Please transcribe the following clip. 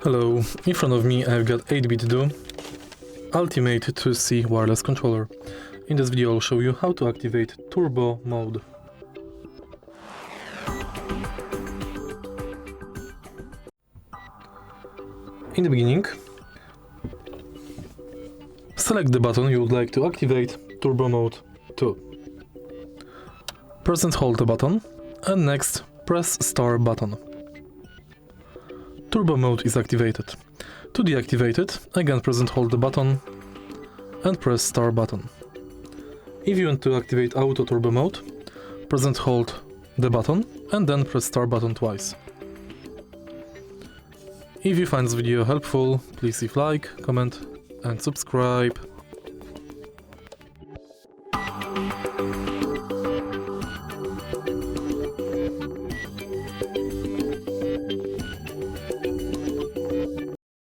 Hello, in front of me I've got 8BitDo Ultimate 2C wireless controller. In this video I'll show you how to activate turbo mode. In the beginning, select the button you would like to activate turbo mode to. Press and hold the button, and next press star button. Turbo mode is activated. To deactivate it, again press and hold the button and press star button. If you want to activate auto turbo mode, press and hold the button and then press star button twice. If you find this video helpful, please leave like, comment and subscribe.